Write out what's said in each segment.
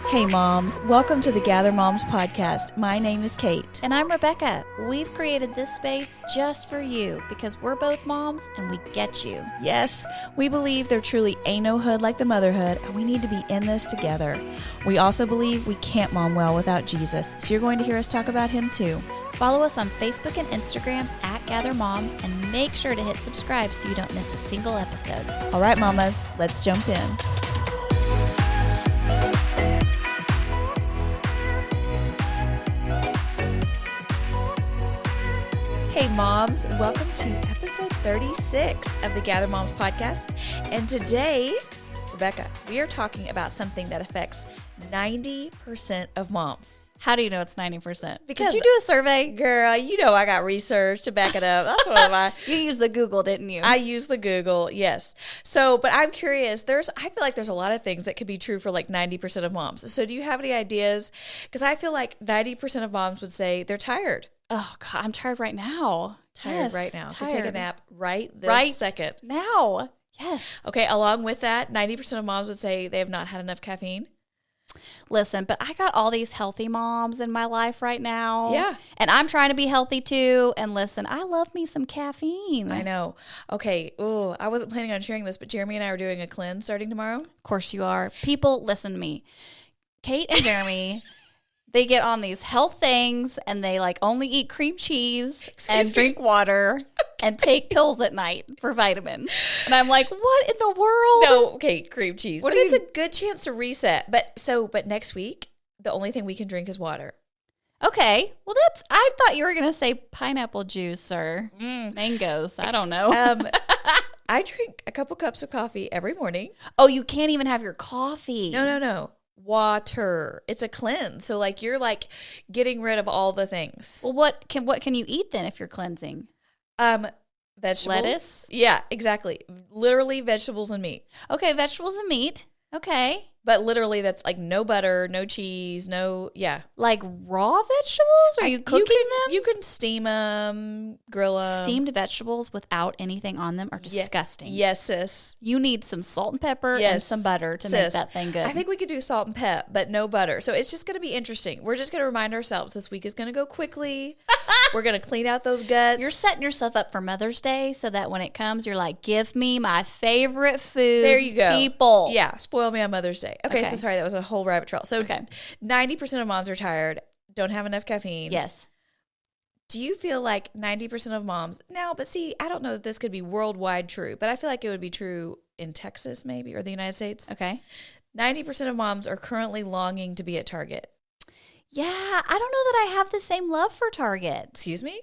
Hey moms, welcome to the Gather Moms podcast. My name is Kate. And I'm Rebecca. We've created this space just for you because we're both moms and we get you. Yes, we believe there truly ain't no hood like the motherhood, and we need to be in this together. We also believe we can't mom well without Jesus, so you're going to hear us talk about him too. Follow us on Facebook and Instagram at Gather Moms and make sure to hit subscribe so you don't miss a single episode. All right, mamas, let's jump in. Hey moms, welcome to episode 36 of the Gather Moms podcast. And today, Rebecca, we are talking about something that affects 90% of moms. How do you know it's 90%? Because did you do a survey? Girl, you know I got research to back it up. That's what I You used the Google, didn't you? I use the Google, yes. So, but I'm curious, I feel like there's a lot of things that could be true for like 90% of moms. So do you have any ideas? Because I feel like 90% of moms would say they're tired. Oh, God, I'm tired right now. Tired right now. Tired. Could take a nap right this second. Now. Yes. Okay, along with that, 90% of moms would say they have not had enough caffeine. Listen, but I got all these healthy moms in my life right now. Yeah. And I'm trying to be healthy too. And listen, I love me some caffeine. I know. Okay. Oh, I wasn't planning on sharing this, but Jeremy and I are doing a cleanse starting tomorrow. Of course you are. People, listen to me. Kate and Jeremy, they get on these health things and they like only eat cream cheese and drink water and take pills at night for vitamins. And I'm like, what in the world? No, okay, cream cheese. What But do it's a good chance to reset. But next week, the only thing we can drink is water. Okay. Well, I thought you were going to say pineapple juice or mangoes. I don't know. I drink a couple cups of coffee every morning. Oh, you can't even have your coffee. No. Water. It's a cleanse. So like you're like getting rid of all the things. Well, what can you eat then if you're cleansing? Vegetables. Lettuce? Yeah, exactly. Literally vegetables and meat. Okay, vegetables and meat. Okay. But literally that's like no butter, no cheese, Like raw vegetables? Are you cooking them? You can steam them, grill them. Steamed vegetables without anything on them are disgusting. Yes, sis. You need some salt and pepper and some butter to make that thing good. I think we could do salt and pep, but no butter. So it's just going to be interesting. We're just going to remind ourselves this week is going to go quickly. We're going to clean out those guts. You're setting yourself up for Mother's Day so that when it comes, you're like, give me my favorite food. There you go. People. Yeah, spoil me on Mother's Day. Okay, so sorry, that was a whole rabbit trail. So 90% of moms are tired, don't have enough caffeine. Yes. Do you feel like 90% of moms, but see, I don't know that this could be worldwide true, but I feel like it would be true in Texas maybe, or the United States. Okay. 90% of moms are currently longing to be at Target. Yeah, I don't know that I have the same love for Target. Excuse me?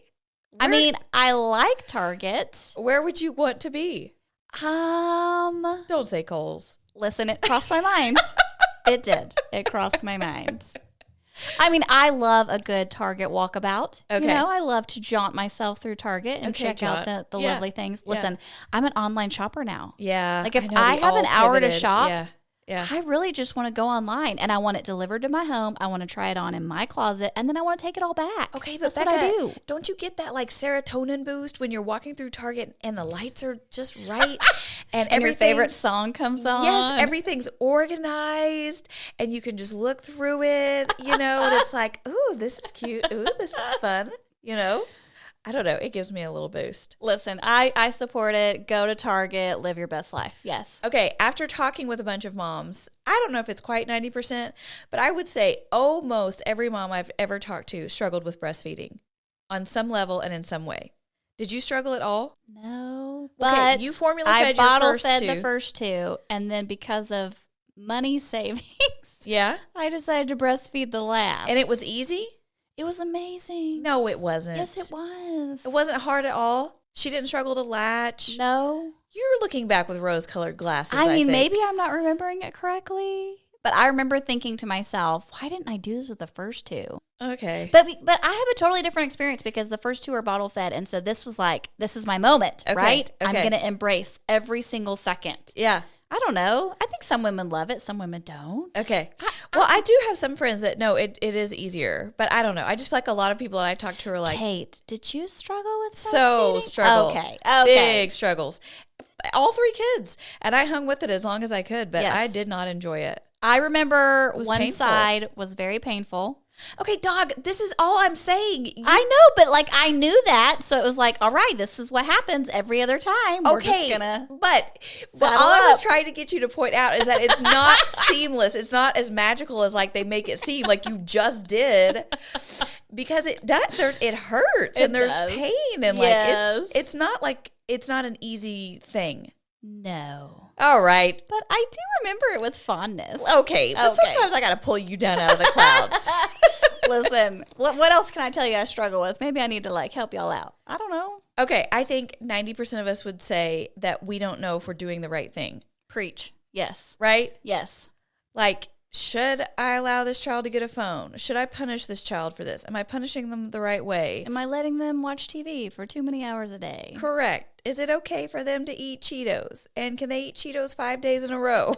I mean, I like Target. Where would you want to be? Don't say Kohl's. Listen, it crossed my mind. It did. It crossed my mind. I mean, I love a good Target walkabout. Okay. You know, I love to jaunt myself through Target and check out the lovely things. Listen, I'm an online shopper now. Yeah. Like if I have an hour to shop, yeah. I really just want to go online and I want it delivered to my home. I want to try it on in my closet and then I want to take it all back. Okay, but that's Becca, what I do. Don't you get that like serotonin boost when you're walking through Target and the lights are just right and your favorite song comes on? Yes, everything's organized and you can just look through it, and it's like, ooh, this is cute. Ooh, this is fun, I don't know. It gives me a little boost. Listen, I support it. Go to Target. Live your best life. Yes. Okay. After talking with a bunch of moms, I don't know if it's quite 90%, but I would say almost every mom I've ever talked to struggled with breastfeeding on some level and in some way. Did you struggle at all? No. Okay, But you formula fed your bottle first fed two. the first two. And then because of money savings, Yeah. I decided to breastfeed the last. And it was easy? It was amazing. No, it wasn't. Yes, it was. It wasn't hard at all? She didn't struggle to latch? No. You're looking back with rose-colored glasses, I mean, think. maybe I'm not remembering it correctly. But I remember thinking to myself, why didn't I do this with the first two? Okay. But I have a totally different experience because the first two are bottle fed. And so this was like, this is my moment, right? Okay. I'm going to embrace every single second. Yeah. I don't know. I think think some women love it. Some women don't. Okay. Well, I do have some friends that know it is easier, but I don't know. I just feel like a lot of people that I talk to are like, Kate, did you struggle with so breastfeeding? struggle. Okay. Big struggles. All 3 kids. And I hung with it as long as I could, but Yes. I did not enjoy it. I remember was one painful. side was very painful. Okay, dog, this is all I'm saying. I know, but like I knew that, so it was like, all right, this is what happens every other time. We're just gonna but saddle all I was up. trying to get you to point out is that it's not seamless. It's not as magical as like they make it seem, like you just did, because it does. It hurts and there's does. pain and Yes. like it's not like it's not an easy thing. No. All right. But I do remember it with fondness. Okay. But Okay. sometimes I got to pull you down out of the clouds. Listen, what else can I tell you I struggle with? Maybe I need to like help y'all out. I don't know. Okay. I think 90% of us would say that we don't know if we're doing the right thing, Preach. Yes. right? Yes. Like, should I allow this child to get a phone? Should I punish this child for this? Am I punishing them the right way? Am I letting them watch TV for too many hours a day? Correct. Is it okay for them to eat Cheetos? And can they eat Cheetos 5 days in a row?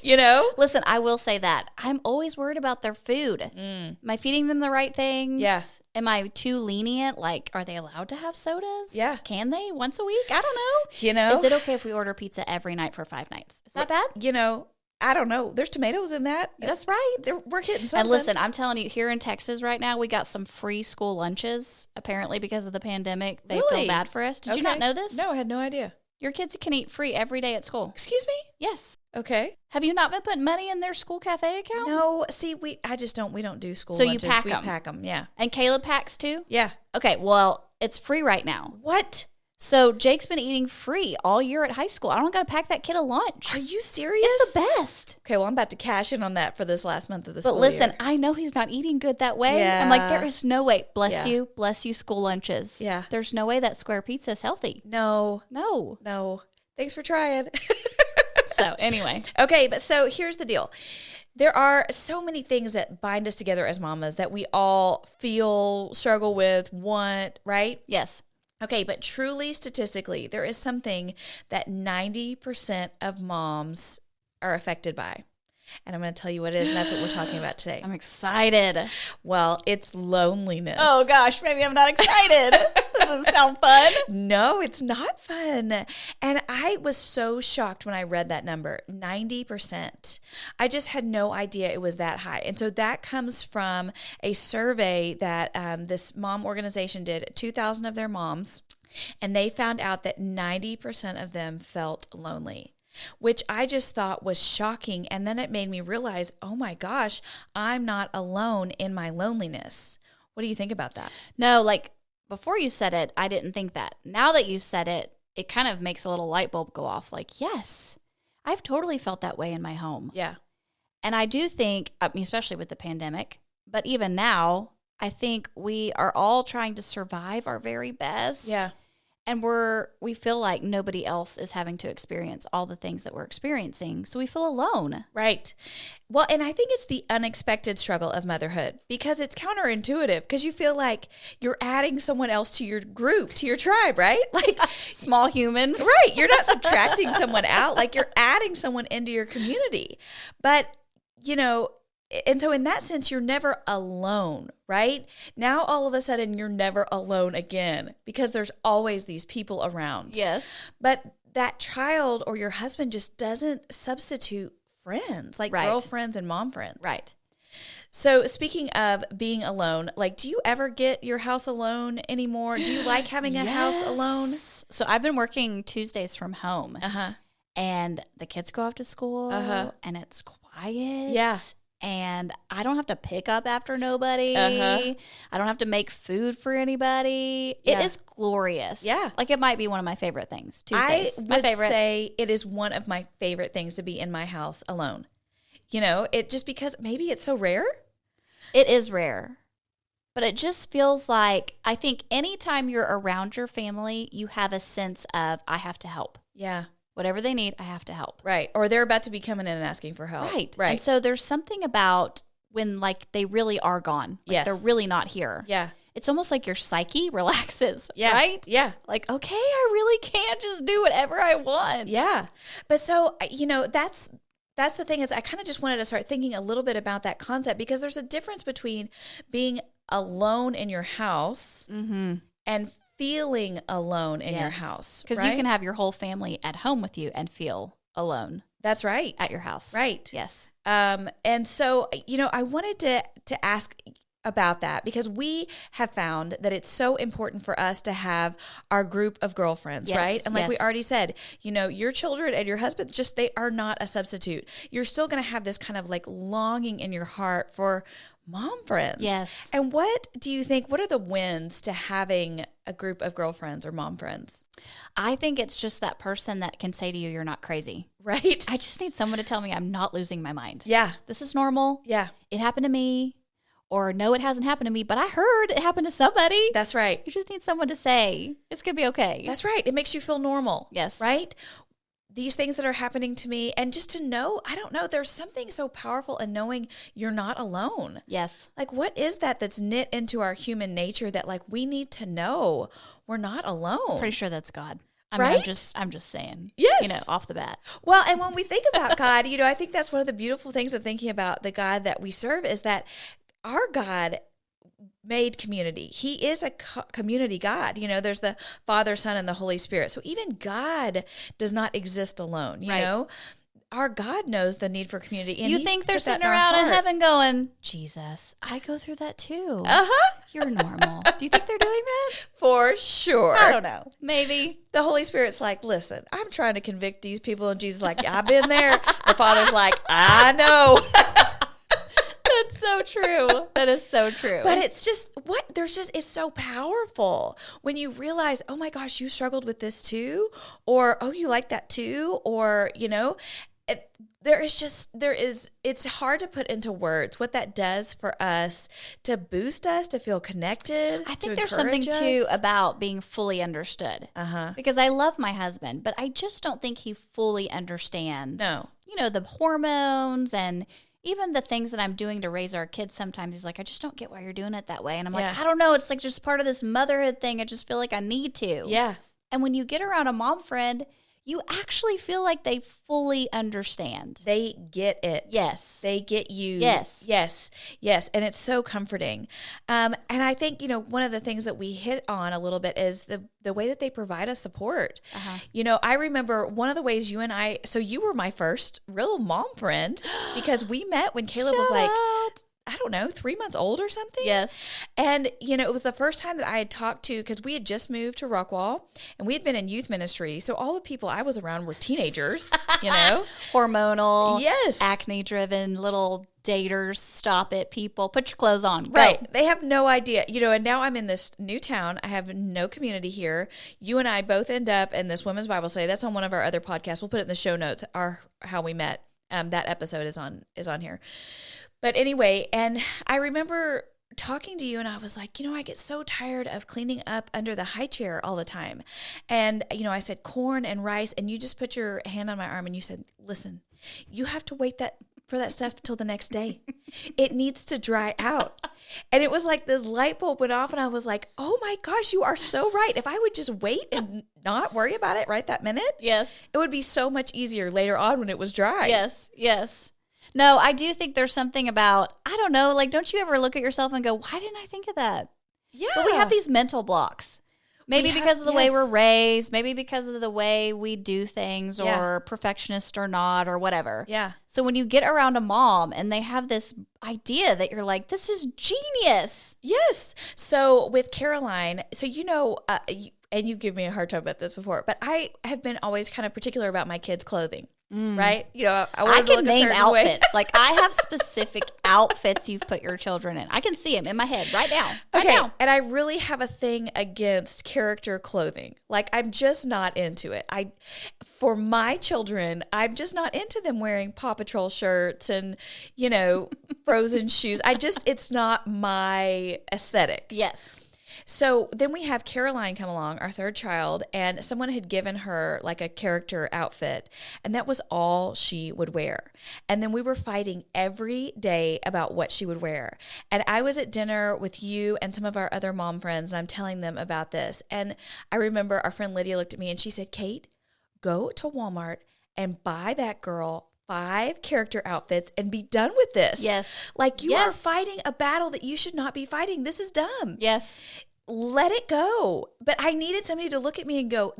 You know? Listen, I will say that. I'm always worried about their food. Am I feeding them the right things? Yeah. Am I too lenient? Like, are they allowed to have sodas? Yeah. Can they once a week? I don't know. You know? Is it okay if we order pizza every night for 5 nights? Is that bad? You know, I don't know. There's tomatoes in that. That's right. We're hitting something. And listen, I'm telling you, here in Texas right now, we got some free school lunches. Apparently, because of the pandemic, they Really? feel bad for us. Did you not know this? No, I had no idea. Your kids can eat free every day at school. Excuse me? Yes. Okay. Have you not been putting money in their school cafe account? No, see, we don't do school So you lunches. pack We 'em? pack them, yeah. And Caleb packs too? Yeah. Okay, well, it's free right now. What? So Jake's been eating free all year at high school. I don't got to pack that kid a lunch. Are you serious? It's the best. Okay, well, I'm about to cash in on that for this last month of the But school listen, year. I know he's not eating good that way. I'm like, there Yeah. is no way. Yeah. Bless you, school lunches. Yeah. There's no way that square pizza is healthy. No. No. Thanks for trying. So anyway. Okay, but so here's the deal. There are so many things that bind us together as mamas that we all feel, struggle with, want, right? Yes. Okay, but truly, statistically, there is something that 90% of moms are affected by. And I'm going to tell you what it is, and that's what we're talking about today. I'm excited. Well, it's loneliness. Oh gosh, maybe I'm not excited. Doesn't sound fun. No, it's not fun. And I was so shocked when I read that number, 90%. I just had no idea it was that high. And so that comes from a survey that this mom organization did, 2,000 of their moms, and they found out that 90% of them felt lonely, which I just thought was shocking. And then it made me realize, oh my gosh, I'm not alone in my loneliness. What do you think about that? No, like before you said it, I didn't think that. Now that you said it, it kind of makes a little light bulb go off. Like, yes, I've totally felt that way in my home. Yeah. And I do think, I mean, especially with the pandemic, but even now, I think we are all trying to survive our very best. Yeah. And we feel like nobody else is having to experience all the things that we're experiencing. So we feel alone. Right. Well, and I think it's the unexpected struggle of motherhood because it's counterintuitive because you feel like you're adding someone else to your group, to your tribe, right? Like Small humans. right. You're not subtracting someone out. Like you're adding someone into your community. But, you know, and so in that sense, you're never alone, right? Now, all of a sudden, you're never alone again because there's always these people around. Yes. But that child or your husband just doesn't substitute friends, like Right. girlfriends and mom friends. Right. So speaking of being alone, like, do you ever get your house alone anymore? Do you like having a house alone? So I've been working Tuesdays from home. Uh-huh. And the kids go off to school and it's quiet. Yeah. And I don't have to pick up after nobody. Uh-huh. I don't have to make food for anybody. Yeah. It is glorious. Yeah. Like it might be one of my favorite things. I Tuesdays. My would favorite. say it is one of my favorite things to be in my house alone. You know, it just because maybe it's so rare. It is rare. But it just feels like I think anytime you're around your family, you have a sense of I have to help. Yeah. Whatever they need, I have to help. Right. Or they're about to be coming in and asking for help. Right. Right. And so there's something about when like they really are gone. Like Yes. they're really not here. Yeah. it's almost like your psyche relaxes, Yeah. right? Yeah. Like, okay, I really can't just do whatever I want. Yeah. But so, that's the thing is I kind of just wanted to start thinking a little bit about that concept because there's a difference between being alone in your house and feeling alone in your house. Because you can have your whole family at home with you and feel alone. That's right. At your house. Right. Yes. And so, I wanted to ask about that because we have found that it's so important for us to have our group of girlfriends, right? And like we already said, your children and your husband, they are not a substitute. You're still going to have this kind of like longing in your heart for mom friends. Yes. And what do you think, what are the wins to having a group of girlfriends or mom friends? I think it's just that person that can say to you, you're not crazy. Right? I just need someone to tell me I'm not losing my mind. Yeah. This is normal. Yeah. It happened to me. Or no, it hasn't happened to me, but I heard it happened to somebody. That's right. You just need someone to say, it's going to be okay. That's right. It makes you feel normal. Yes. Right? These things that are happening to me, and just to know, I don't know, there's something so powerful in knowing you're not alone. Yes. Like, what is that that's knit into our human nature that, like, we need to know we're not alone? Pretty sure that's God. Right? I'm just saying. Yes. Off the bat. Well, and when we think about God, I think that's one of the beautiful things of thinking about the God that we serve is that our God made community. He is a community God. There's the Father, Son, and the Holy Spirit. So even God does not exist alone. You know, our God knows the need for community. And you think they're sitting around in heaven going, Jesus, I go through that too. You're normal. Do you think they're doing that? For sure. I don't know. Maybe. The Holy Spirit's like, listen, I'm trying to convict these people. And Jesus is like, I've been there. The Father's like, I know. That's so true. That is so true. But it's just it's so powerful when you realize, oh my gosh, you struggled with this too, or oh, you like that too, or it's hard to put into words what that does for us to boost us, to feel connected. I think there's something too about being fully understood. Because I love my husband, but I just don't think he fully understands. No. The hormones and even the things that I'm doing to raise our kids. Sometimes he's like, I just don't get why you're doing it that way. And I'm like, I don't know. It's like just part of this motherhood thing. I just feel like I need to. Yeah. And when you get around a mom friend, you actually feel like they fully understand. They get it. Yes. They get you. Yes. Yes. Yes. And it's so comforting. And I think, one of the things that we hit on a little bit is the way that they provide us support. I remember one of the ways so you were my first real mom friend because we met when Caleb was like, I don't know, 3 months old or something. Yes. And, it was the first time that I had talked to, because we had just moved to Rockwall and we had been in youth ministry. So all the people I was around were teenagers, Hormonal. Yes. Acne driven little daters. Stop it, people. Put your clothes on. Go. Right. They have no idea, and now I'm in this new town. I have no community here. You and I both end up in this women's Bible study. That's on one of our other podcasts. We'll put it in the show notes, how we met. That episode is on here. But anyway, and I remember talking to you and I was like, I get so tired of cleaning up under the high chair all the time. And, I said corn and rice, and you just put your hand on my arm and you said, listen, you have to wait for that stuff till the next day. It needs to dry out. And it was like this light bulb went off and I was like, oh my gosh, you are so right. If I would just wait and not worry about it right that minute, yes, it would be so much easier later on when it was dry. Yes, yes. No, I do think there's something about, I don't know, like, don't you ever look at yourself and go, why didn't I think of that? Yeah. But we have these mental blocks. Maybe because of the way we're raised, maybe because of the way we do things, or perfectionist or not, or whatever. Yeah. So when you get around a mom and they have this idea that you're like, this is genius. Yes. So with Caroline, and you've given me a hard time about this before, but I have been always kind of particular about my kids' clothing. Right? I can name outfits. Like, I have specific outfits you've put your children in. I can see them in my head right now. Okay. And I really have a thing against character clothing. Like, I'm just not into it. For my children, I'm just not into them wearing Paw Patrol shirts and, Frozen shoes. It's not my aesthetic. Yes. So then we have Caroline come along, our third child, and someone had given her like a character outfit, and that was all she would wear. And then we were fighting every day about what she would wear. And I was at dinner with you and some of our other mom friends, and I'm telling them about this. And I remember our friend Lydia looked at me and she said, Kate, go to Walmart and buy that girl 5 character outfits and be done with this. Yes. Like you are fighting a battle that you should not be fighting. This is dumb. Yes. Let it go. But I needed somebody to look at me and go,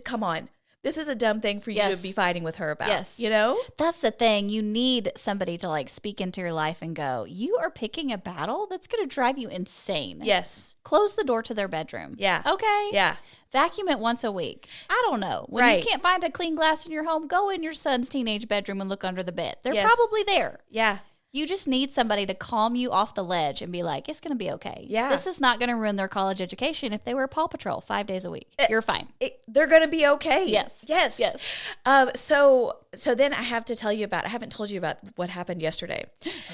come on. This is a dumb thing for you to be fighting with her about. Yes. You know? That's the thing. You need somebody to like speak into your life and go, you are picking a battle that's going to drive you insane. Yes. Close the door to their bedroom. Yeah. Okay. Yeah. Vacuum it once a week. I don't know. When you can't find a clean glass in your home, go in your son's teenage bedroom and look under the bed. They're probably there. Yeah. You just need somebody to calm you off the ledge and be like, it's going to be okay. Yeah. This is not going to ruin their college education if they wear Paw Patrol 5 days a week. You're fine. They're going to be okay. Yes. Yes. Yes. So then I have to tell you I haven't told you about what happened yesterday.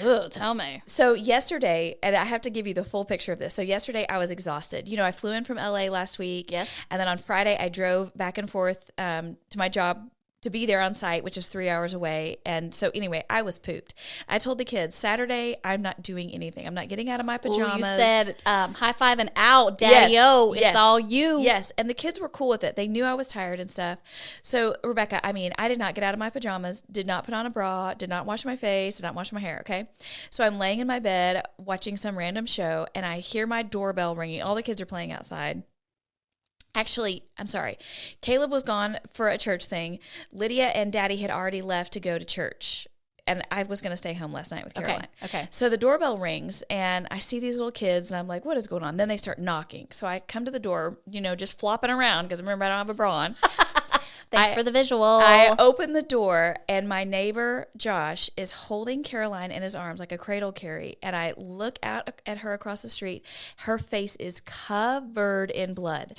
Oh, tell me. So yesterday, and I have to give you the full picture of this. So yesterday I was exhausted. You know, I flew in from LA last week. Yes. And then on Friday I drove back and forth to my job to be there on site, which is 3 hours away. And so anyway, I was pooped. I told the kids, Saturday, I'm not doing anything. I'm not getting out of my pajamas. Ooh, you said high five and out, daddy-o. Yes. It's all you. Yes. And the kids were cool with it. They knew I was tired and stuff. So Rebecca, I did not get out of my pajamas, did not put on a bra, did not wash my face, did not wash my hair, okay? So I'm laying in my bed watching some random show, and I hear my doorbell ringing. All the kids are playing outside. Actually, I'm sorry. Caleb was gone for a church thing. Lydia and Daddy had already left to go to church. And I was going to stay home last night with Caroline. Okay. So the doorbell rings, and I see these little kids, and I'm like, what is going on? Then they start knocking. So I come to the door, just flopping around, because remember, I don't have a bra on. Thanks for the visual. I open the door, and my neighbor, Josh, is holding Caroline in his arms like a cradle carry. And I look out at her across the street. Her face is covered in blood.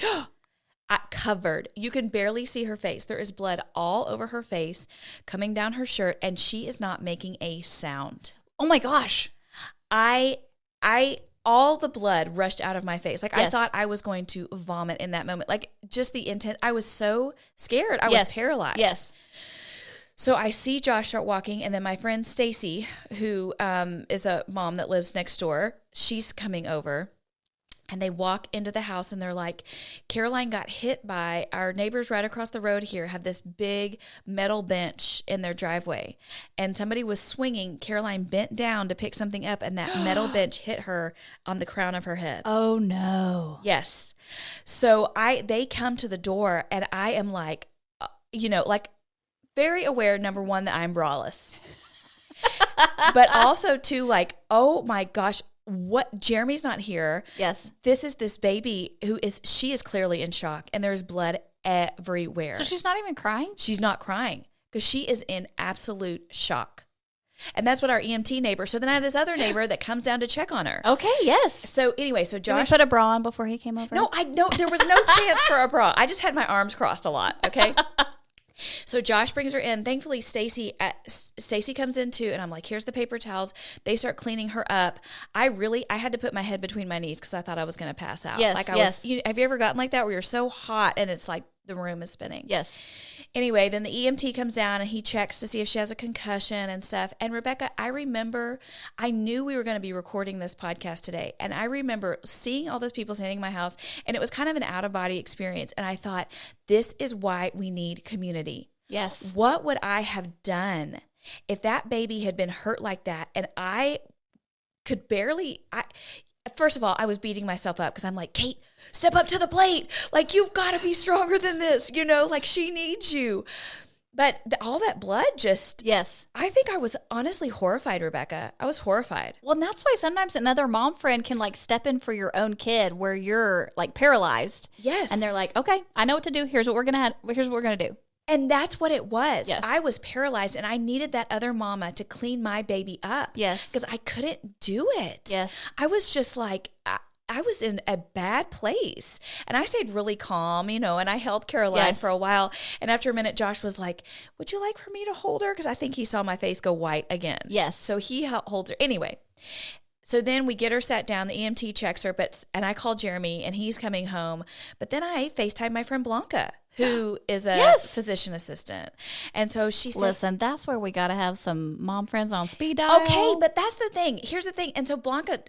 Covered. You can barely see her face. There is blood all over her face, coming down her shirt, and she is not making a sound. Oh my gosh. All the blood rushed out of my face. Like, Yes. I thought I was going to vomit in that moment. Like, just the intent. I was so scared. I was paralyzed. Yes. So I see Josh start walking, and then my friend Stacy, who is a mom that lives next door, she's coming over. And they walk into the house, and they're like, Caroline got hit by our neighbors right across the road here, have this big metal bench in their driveway. And somebody was swinging. Caroline bent down to pick something up, and that metal bench hit her on the crown of her head. Oh, no. Yes. So they come to the door, and I am like, very aware, number one, that I'm braless. But also, too, like, oh, my gosh. What? Jeremy's not here. Yes. This is this baby she is clearly in shock, and there's blood everywhere. So she's not even crying? She's not crying because she is in absolute shock. And that's what our EMT neighbor. So then I have this other neighbor that comes down to check on her. Okay, yes. So anyway, Josh. Did we put a bra on before he came over? No, there was no chance for a bra. I just had my arms crossed a lot, okay? So Josh brings her in. Thankfully, Stacy comes in too, and I'm like, here's the paper towels. They start cleaning her up. I had to put my head between my knees because I thought I was going to pass out. Yes, yes. Have you ever gotten like that where you're so hot and it's like the room is spinning? Yes. Anyway, then the EMT comes down and he checks to see if she has a concussion and stuff. And Rebecca, I knew we were going to be recording this podcast today. And I remember seeing all those people standing in my house, and it was kind of an out-of-body experience. And I thought, this is why we need community. Yes. What would I have done if that baby had been hurt like that and I could barely... First of all, I was beating myself up because I'm like, Kate, step up to the plate. Like, you've got to be stronger than this, like she needs you. But all that blood just... Yes. I think I was honestly horrified, Rebecca. I was horrified. Well, and that's why sometimes another mom friend can like step in for your own kid where you're like paralyzed. Yes. And they're like, okay, I know what to do. Here's what we're going to do. And that's what it was. Yes. I was paralyzed, and I needed that other mama to clean my baby up. Yes. Because I couldn't do it. Yes. I was just like, I was in a bad place. And I stayed really calm, and I held Caroline Yes. for a while. And after a minute, Josh was like, would you like for me to hold her? Because I think he saw my face go white again. Yes. So he holds her. Anyway, So then we get her sat down, the EMT checks her, and I call Jeremy and he's coming home. But then I FaceTime my friend Blanca, who is a physician assistant. And so she said, listen, that's where we got to have some mom friends on speed dial. okay, but that's the thing. Here's the thing. And so Blanca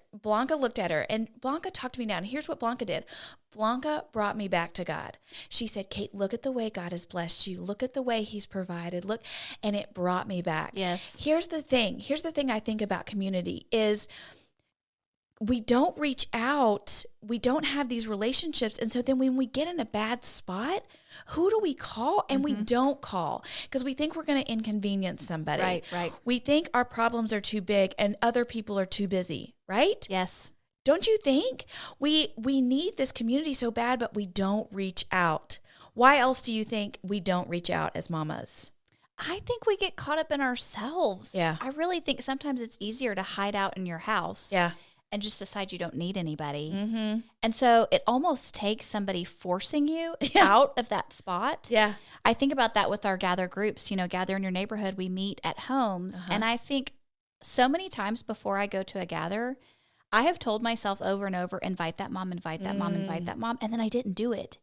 looked at her and Blanca talked me down. Here's what Blanca did. Blanca brought me back to God. She said, Kate, look at the way God has blessed you. Look at the way he's provided. Look, and it brought me back. Yes. Here's the thing. Here's the thing I think about community is we don't reach out. We don't have these relationships. And so then when we get in a bad spot, who do we call? And we don't call because we think we're going to inconvenience somebody. Right. We think our problems are too big and other people are too busy, right? Yes. Don't you think? We need this community so bad, but we don't reach out. Why else do you think we don't reach out as mamas? I think we get caught up in ourselves. Yeah. I really think sometimes it's easier to hide out in your house. Yeah. And just decide you don't need anybody. Mm-hmm. And so it almost takes somebody forcing you out of that spot. Yeah. I think about that with our gather groups, gather in your neighborhood. We meet at homes. And I think so many times before I go to a gather, I have told myself over and over, invite that mom, invite that mom, invite that mom. And then I didn't do it.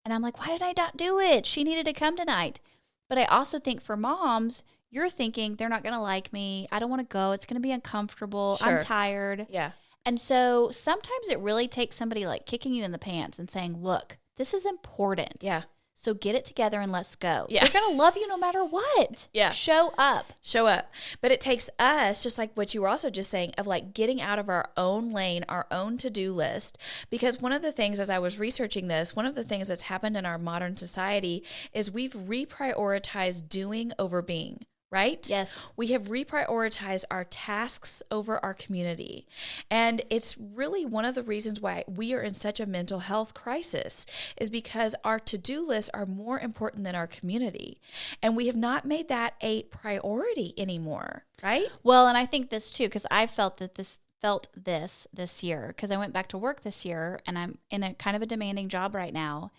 And I'm like, why did I not do it? She needed to come tonight. But I also think for moms, you're thinking they're not going to like me. I don't want to go. It's going to be uncomfortable. Sure. I'm tired. Yeah. And so sometimes it really takes somebody like kicking you in the pants and saying, look, this is important. Yeah. So get it together and let's go. Yeah. They're going to love you no matter what. Yeah. Show up. Show up. But it takes us, just like what you were also just saying, of like getting out of our own lane, our own to-do list. Because one of the things, as I was researching this, one of the things that's happened in our modern society is we've reprioritized doing over being. Right? Yes. We have reprioritized our tasks over our community. And it's really one of the reasons why we are in such a mental health crisis is because our to-do lists are more important than our community. And we have not made that a priority anymore, right? Well, and I think this too, because I felt this year, because I went back to work this year and I'm in a kind of a demanding job right now.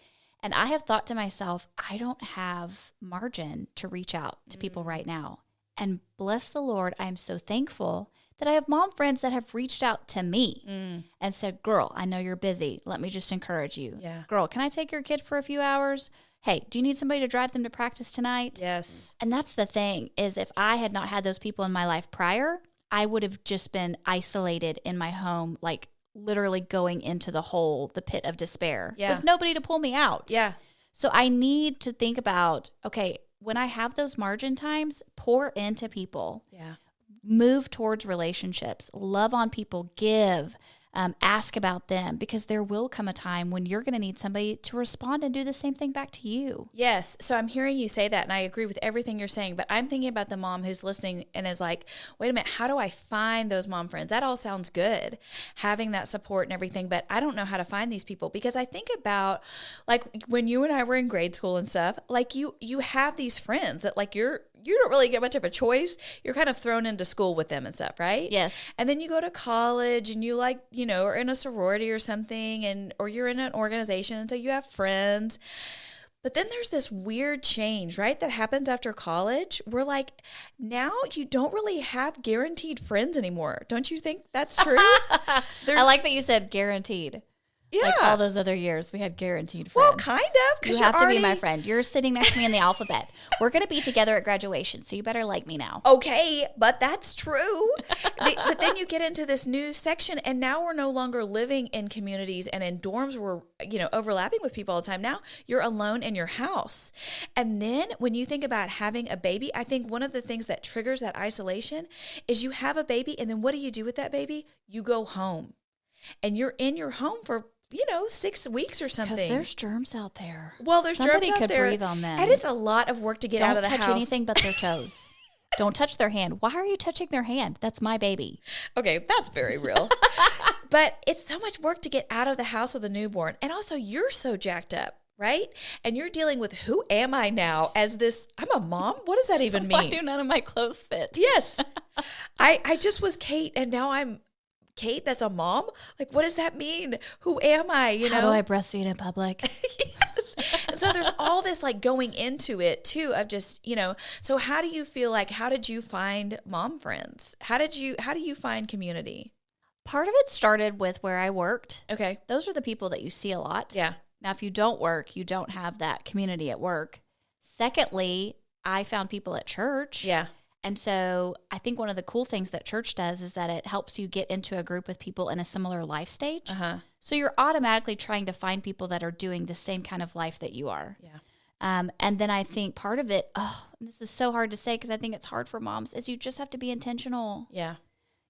And I have thought to myself, I don't have margin to reach out to people right now. And bless the Lord, I am so thankful that I have mom friends that have reached out to me and said, girl, I know you're busy. Let me just encourage you. Yeah. Girl, can I take your kid for a few hours? Hey, do you need somebody to drive them to practice tonight? Yes. And that's the thing is if I had not had those people in my life prior, I would have just been isolated in my home, like literally going into the pit of despair with nobody to pull me out. Yeah. So I need to think about, okay, when I have those margin times, pour into people. Yeah. Move towards relationships, love on people, give, ask about them, because there will come a time when you're going to need somebody to respond and do the same thing back to you. Yes. So I'm hearing you say that, and I agree with everything you're saying, but I'm thinking about the mom who's listening and is like, wait a minute, how do I find those mom friends? That all sounds good, having that support and everything, but I don't know how to find these people, because I think about like when you and I were in grade school and stuff, like you have these friends that like you don't really get much of a choice. You're kind of thrown into school with them and stuff, right? Yes. And then you go to college and you are in a sorority or something or you're in an organization and so you have friends. But then there's this weird change, right, that happens after college. We're like, now you don't really have guaranteed friends anymore. Don't you think that's true? I like that you said guaranteed. Yeah. Like all those other years, we had guaranteed friends. Well, kind of. You have to be my friend. You're sitting next to me in the alphabet. We're going to be together at graduation, so you better like me now. Okay, but that's true. But then you get into this new section, and now we're no longer living in communities and in dorms. We're, overlapping with people all the time. Now you're alone in your house. And then when you think about having a baby, I think one of the things that triggers that isolation is you have a baby, and then what do you do with that baby? You go home. And you're in your home for 6 weeks or something. Because there's germs out there. Well, there's Somebody germs out could there. breathe on them. And it's a lot of work to get out of the house. Don't touch anything but their toes. Don't touch their hand. Why are you touching their hand? That's my baby. Okay, that's very real. But it's so much work to get out of the house with a newborn. And also, you're so jacked up, right? And you're dealing with, who am I now as this, I'm a mom? What does that even mean? Why do none of my clothes fit? Yes. I just was Kate, and now I'm Kate, that's a mom? Like, what does that mean? Who am I? How do I breastfeed in public? Yes. And so there's all this like going into it too of just, so how do you feel like, how did you find mom friends? How do you find community? Part of it started with where I worked. Okay. Those are the people that you see a lot. Yeah. Now, if you don't work, you don't have that community at work. Secondly, I found people at church. Yeah. And so I think one of the cool things that church does is that it helps you get into a group with people in a similar life stage. Uh-huh. So you're automatically trying to find people that are doing the same kind of life that you are. Yeah. And then I think part of it, this is so hard to say because I think it's hard for moms, is you just have to be intentional. Yeah.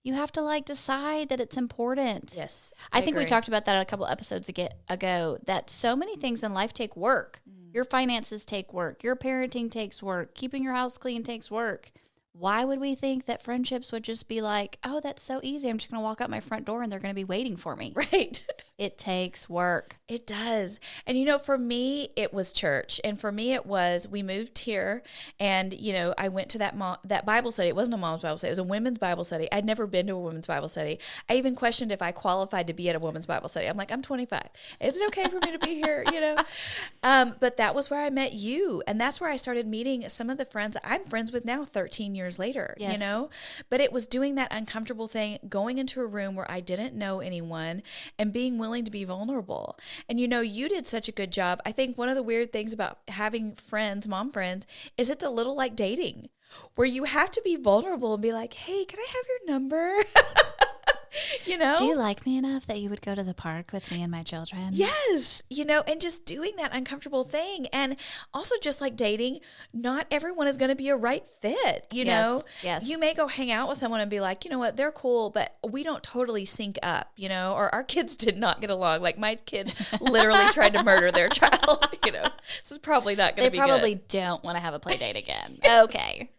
You have to decide that it's important. Yes. I think we agree. talked about that a couple episodes ago, that so many things in life take work. Your finances take work. Your parenting takes work. Keeping your house clean takes work. Why would we think that friendships would just be like, oh, that's so easy. I'm just going to walk out my front door and they're going to be waiting for me. Right. It takes work. It does. And, for me, it was church. And for me, it was, we moved here and, I went to that Bible study. It wasn't a mom's Bible study. It was a women's Bible study. I'd never been to a women's Bible study. I even questioned if I qualified to be at a women's Bible study. I'm like, I'm 25. Is it okay for me to be here? But that was where I met you. And that's where I started meeting some of the friends I'm friends with now 13 years later, Yes. But it was doing that uncomfortable thing, going into a room where I didn't know anyone and being willing to be vulnerable. And you did such a good job. I think one of the weird things about having friends, mom friends, is it's a little like dating where you have to be vulnerable and be like, hey, can I have your number? Do you like me enough that you would go to the park with me and my children? Yes. And just doing that uncomfortable thing. And also just like dating, not everyone is going to be a right fit, Yes. You may go hang out with someone and be like, you know what, they're cool, but we don't totally sync up, or our kids did not get along. Like my kid literally tried to murder their child, This is probably not going to be good. They probably don't want to have a play date again. Okay.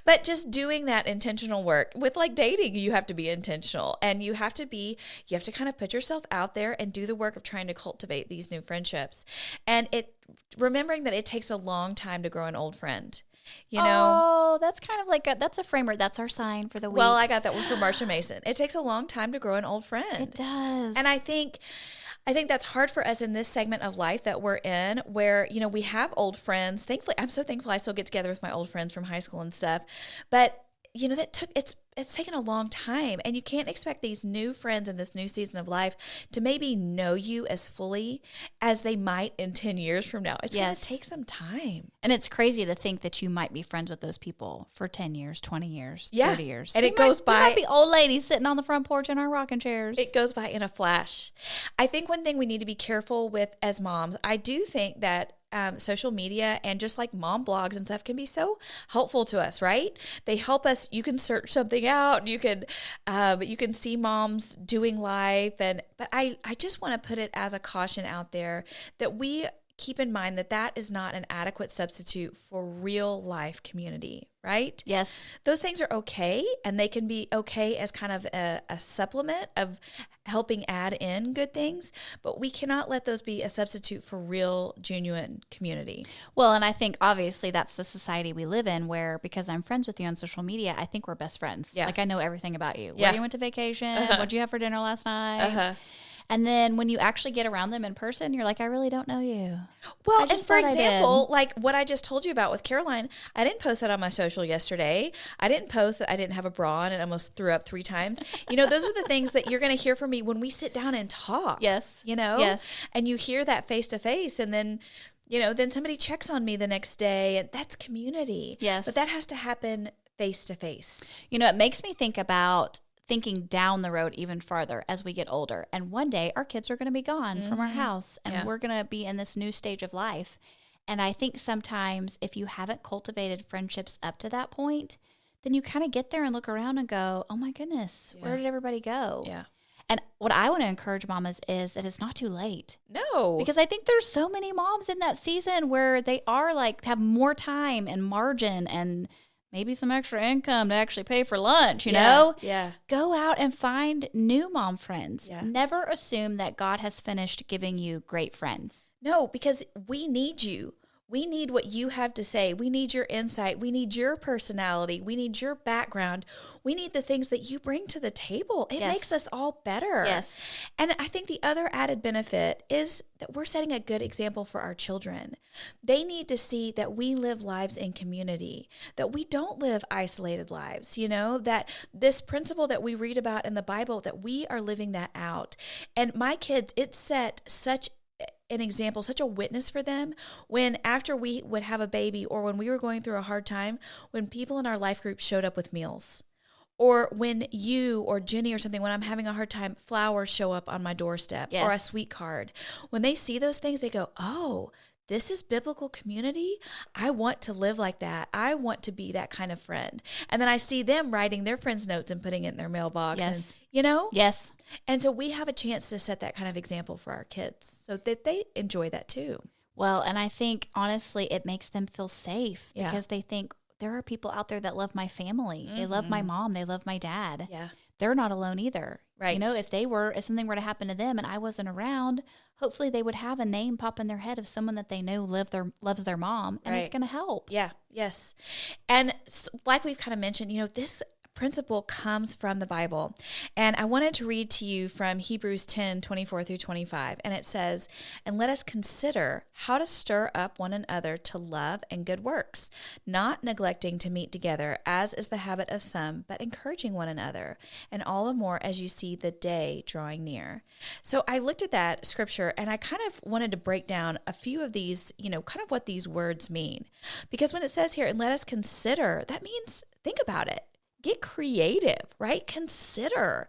But just doing that intentional work with like dating, you have to be intentional and you have to kind of put yourself out there and do the work of trying to cultivate these new friendships. And remembering that it takes a long time to grow an old friend. Oh, that's kind of that's a framework. That's our sign for the week. Well, I got that one from Marsha Mason. It takes a long time to grow an old friend. It does. And I think that's hard for us in this segment of life that we're in where, we have old friends. Thankfully, I'm so thankful I still get together with my old friends from high school and stuff. But, it's taken a long time and you can't expect these new friends in this new season of life to maybe know you as fully as they might in 10 years from now. It's going to take some time. And it's crazy to think that you might be friends with those people for 10 years, 20 years, 30 years. And it goes by. We might be old ladies sitting on the front porch in our rocking chairs. It goes by in a flash. I think one thing we need to be careful with as moms, I do think that social media and just like mom blogs and stuff can be so helpful to us, right? They help us. You can search something out. You can see moms doing life. But I just want to put it as a caution out there that we keep in mind that is not an adequate substitute for real life community, right? Yes. Those things are okay, and they can be okay as kind of a supplement of helping add in good things, but we cannot let those be a substitute for real, genuine community. Well, and I think obviously that's the society we live in where because I'm friends with you on social media, I think we're best friends. Yeah. Like I know everything about you. Yeah. Where you went to vacation, what'd you have for dinner last night? And then when you actually get around them in person, you're like, I really don't know you. Well, and for example, like what I just told you about with Caroline, I didn't post that on my social yesterday. I didn't post that I didn't have a bra on and almost threw up 3 times. Those are the things that you're going to hear from me when we sit down and talk. Yes. Yes. And you hear that face to face and then then somebody checks on me the next day and that's community. Yes. But that has to happen face to face. It makes me think about thinking down the road even farther as we get older. And one day our kids are going to be gone from our house and we're going to be in this new stage of life. And I think sometimes if you haven't cultivated friendships up to that point, then you kind of get there and look around and go, oh my goodness, where did everybody go? Yeah. And what I want to encourage mamas is that it's not too late. No. Because I think there's so many moms in that season where they are have more time and margin and maybe some extra income to actually pay for lunch, you know? Yeah. Go out and find new mom friends. Yeah. Never assume that God has finished giving you great friends. No, because we need you. We need what you have to say. We need your insight. We need your personality. We need your background. We need the things that you bring to the table. It makes us all better. Yes. And I think the other added benefit is that we're setting a good example for our children. They need to see that we live lives in community, that we don't live isolated lives, that this principle that we read about in the Bible, that we are living that out. And my kids, it set such an example, such a witness for them when after we would have a baby or when we were going through a hard time, when people in our life group showed up with meals. Or when you or Jenny or something, when I'm having a hard time, flowers show up on my doorstep or a sweet card. When they see those things, they go, oh, this is biblical community. I want to live like that. I want to be that kind of friend. And then I see them writing their friends' notes and putting it in their mailbox. Yes. And, Yes. And so we have a chance to set that kind of example for our kids so that they enjoy that too. Well, and I think, honestly, it makes them feel safe because they think there are people out there that love my family. Mm-hmm. They love my mom. They love my dad. Yeah. They're not alone either. Right. If something were to happen to them and I wasn't around, hopefully they would have a name pop in their head of someone that they know loves their mom, and it's going to help. Yeah. Yes. And like we've kind of mentioned, this principle comes from the Bible. And I wanted to read to you from Hebrews 10:24-25. And it says, "And let us consider how to stir up one another to love and good works, not neglecting to meet together, as is the habit of some, but encouraging one another, and all the more as you see the day drawing near." So I looked at that scripture and I kind of wanted to break down a few of these, kind of what these words mean. Because when it says here, "and let us consider," that means think about it. Get creative, right? Consider,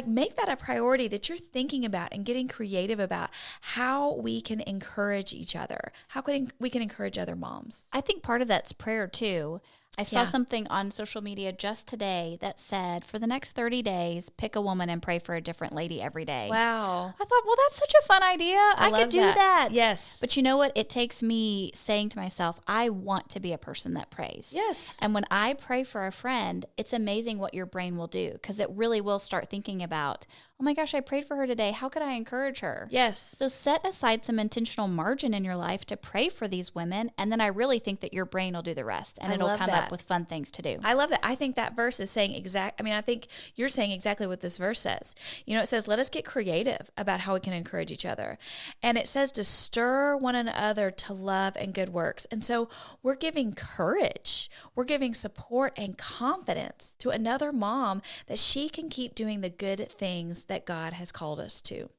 make that a priority that you're thinking about and getting creative about how we can encourage each other. How we can encourage other moms. I think part of that's prayer too. I saw something on social media just today that said, for the next 30 days, pick a woman and pray for a different lady every day. Wow. I thought, well, that's such a fun idea. I could do that. Yes. But you know what? It takes me saying to myself, I want to be a person that prays. Yes. And when I pray for a friend, it's amazing what your brain will do, because it really will start thinking about, oh my gosh, I prayed for her today. How could I encourage her? Yes. So set aside some intentional margin in your life to pray for these women. And then I really think that your brain will do the rest, and it'll come up with fun things to do. I love that. I think that verse is saying I think you're saying exactly what this verse says. It says, let us get creative about how we can encourage each other. And it says to stir one another to love and good works. And so we're giving courage. We're giving support and confidence to another mom that she can keep doing the good things that God has called us to.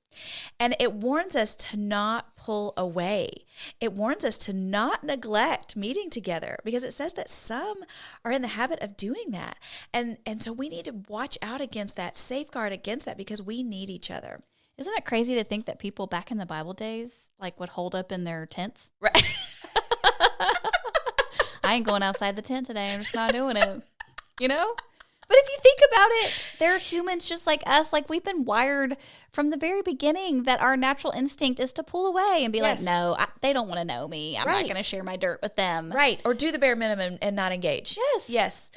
And it warns us to not pull away. It warns us to not neglect meeting together, because it says that some are in the habit of doing that. And so we need to watch out against that, safeguard against that, because we need each other. Isn't it crazy to think that people back in the Bible days would hold up in their tents? Right. I ain't going outside the tent today. I'm just not doing it. But if you think about it, they're humans just like us. We've been wired from the very beginning that our natural instinct is to pull away and be like, no, they don't want to know me. I'm not going to share my dirt with them. Right. Or do the bare minimum and not engage. Yes. Yes.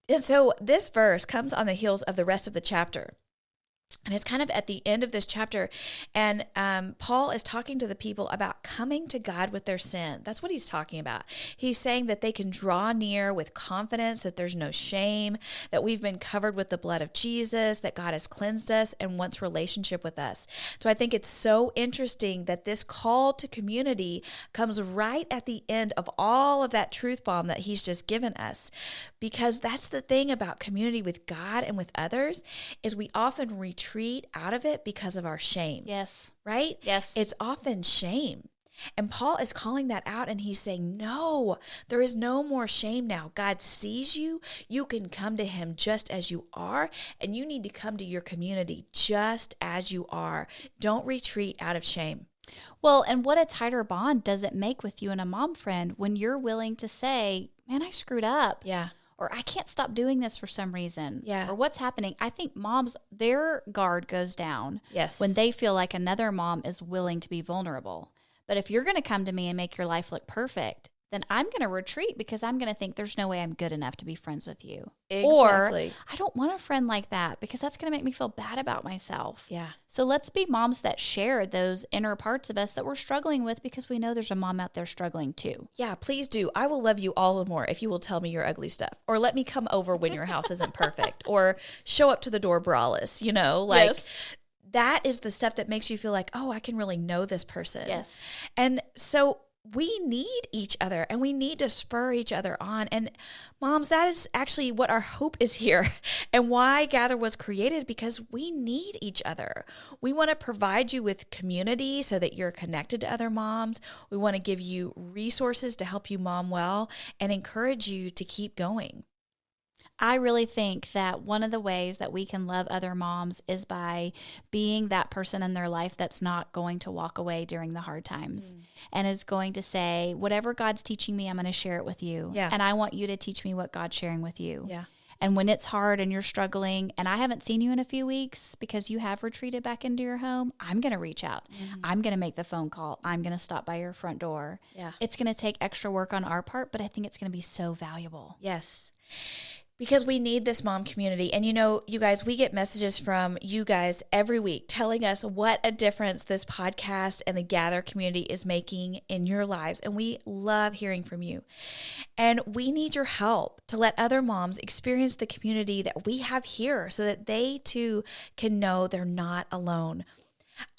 And so this verse comes on the heels of the rest of the chapter. And it's kind of at the end of this chapter, and Paul is talking to the people about coming to God with their sin. That's what he's talking about. He's saying that they can draw near with confidence, that there's no shame, that we've been covered with the blood of Jesus, that God has cleansed us and wants relationship with us. So I think it's so interesting that this call to community comes right at the end of all of that truth bomb that he's just given us, because that's the thing about community with God and with others, is we often retreat out of it because of our shame. Yes. Right? Yes. It's often shame. And Paul is calling that out, and he's saying, no, there is no more shame now. God sees you. You can come to him just as you are, and you need to come to your community just as you are. Don't retreat out of shame. Well, and what a tighter bond does it make with you and a mom friend when you're willing to say, man, I screwed up. Yeah. Or I can't stop doing this for some reason. Yeah. Or what's happening. I think moms, their guard goes down. Yes. When they feel like another mom is willing to be vulnerable. But if you're going to come to me and make your life look perfect, then I'm going to retreat because I'm going to think there's no way I'm good enough to be friends with you. Exactly. Or I don't want a friend like that because that's going to make me feel bad about myself. Yeah. So let's be moms that share those inner parts of us that we're struggling with because we know there's a mom out there struggling too. Yeah, please do. I will love you all the more if you will tell me your ugly stuff, or let me come over when your house isn't perfect, or show up to the door braless, Yes. That is the stuff that makes you feel like, oh, I can really know this person. Yes. And so we need each other, and we need to spur each other on. And moms, that is actually what our hope is here and why Gather was created, because we need each other. We want to provide you with community so that you're connected to other moms. We want to give you resources to help you mom well and encourage you to keep going. I really think that one of the ways that we can love other moms is by being that person in their life that's not going to walk away during the hard times and is going to say, whatever God's teaching me, I'm going to share it with you. Yeah. And I want you to teach me what God's sharing with you. Yeah. And when it's hard and you're struggling and I haven't seen you in a few weeks because you have retreated back into your home, I'm going to reach out. I'm going to make the phone call. I'm going to stop by your front door. Yeah. It's going to take extra work on our part, but I think it's going to be so valuable. Yes. Because we need this mom community. And you guys, we get messages from you guys every week telling us what a difference this podcast and the Gather community is making in your lives. And we love hearing from you. And we need your help to let other moms experience the community that we have here so that they too can know they're not alone.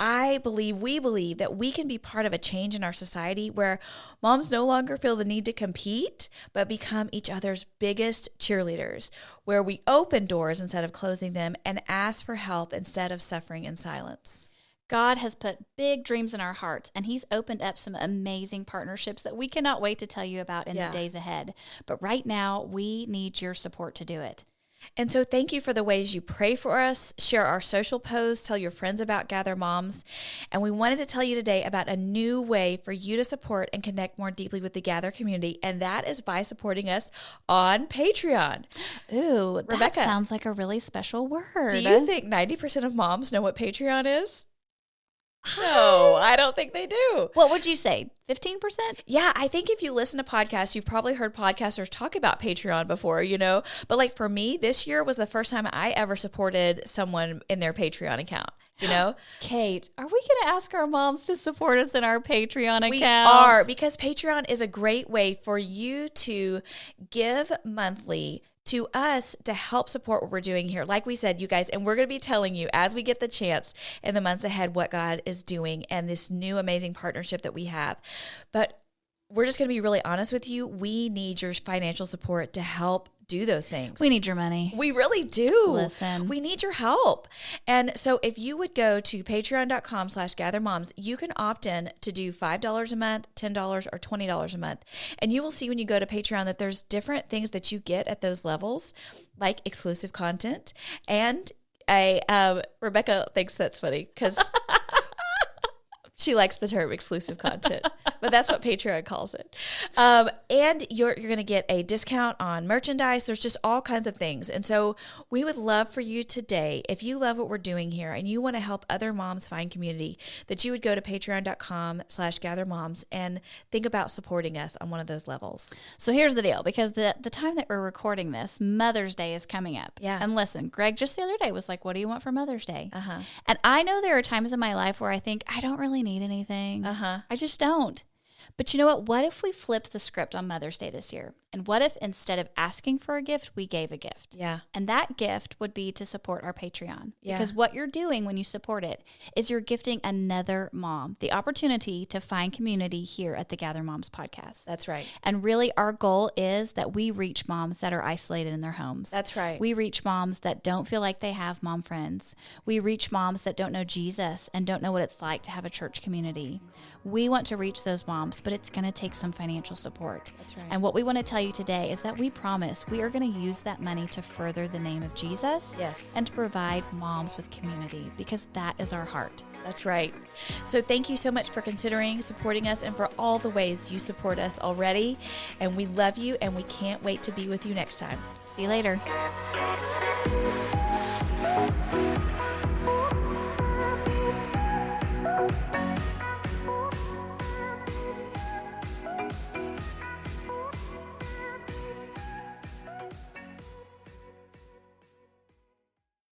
We believe that we can be part of a change in our society where moms no longer feel the need to compete, but become each other's biggest cheerleaders, where we open doors instead of closing them and ask for help instead of suffering in silence. God has put big dreams in our hearts, and He's opened up some amazing partnerships that we cannot wait to tell you about in the days ahead. But right now, we need your support to do it. And so thank you for the ways you pray for us, share our social posts, tell your friends about Gather Moms. And we wanted to tell you today about a new way for you to support and connect more deeply with the Gather community, and that is by supporting us on Patreon. Ooh, Rebecca, that sounds like a really special word. Do you think 90% of moms know what Patreon is? No, I don't think they do. What would you say? 15%? Yeah, I think if you listen to podcasts, you've probably heard podcasters talk about Patreon before, But like for me, this year was the first time I ever supported someone in their Patreon account, Kate, are we going to ask our moms to support us in our Patreon account? We are, because Patreon is a great way for you to give monthly to us to help support what we're doing here. Like we said, you guys, and we're going to be telling you as we get the chance in the months ahead what God is doing and this new amazing partnership that we have. But we're just going to be really honest with you. We need your financial support to help do those things. We need your money. We really do. Listen. We need your help. And so if you would go to patreon.com/gathermoms, you can opt in to do $5 a month, $10, or $20 a month. And you will see when you go to Patreon that there's different things that you get at those levels, like exclusive content. And Rebecca thinks that's funny because she likes the term exclusive content, but that's what Patreon calls it. And you're going to get a discount on merchandise. There's just all kinds of things. And so we would love for you today, if you love what we're doing here and you want to help other moms find community, that you would go to patreon.com/gathermoms and think about supporting us on one of those levels. So here's the deal, because the time that we're recording this, Mother's Day is coming up. Yeah. And listen, Greg just the other day was like, what do you want for Mother's Day? Uh-huh. And I know there are times in my life where I think, I don't really need anything. I just don't. But you know what? What if we flipped the script on Mother's Day this year? And what if instead of asking for a gift, we gave a gift? Yeah. And that gift would be to support our Patreon. Yeah. Because what you're doing when you support it is you're gifting another mom the opportunity to find community here at the Gather Moms podcast. That's right. And really our goal is that we reach moms that are isolated in their homes. That's right. We reach moms that don't feel like they have mom friends. We reach moms that don't know Jesus and don't know what it's like to have a church community. We want to reach those moms, but it's going to take some financial support. That's right. And what we want to tell you today is that we promise we are going to use that money to further the name of Jesus. Yes. And to provide moms with community, because that is our heart. That's right. So thank you so much for considering supporting us and for all the ways you support us already. And we love you and we can't wait to be with you next time. See you later.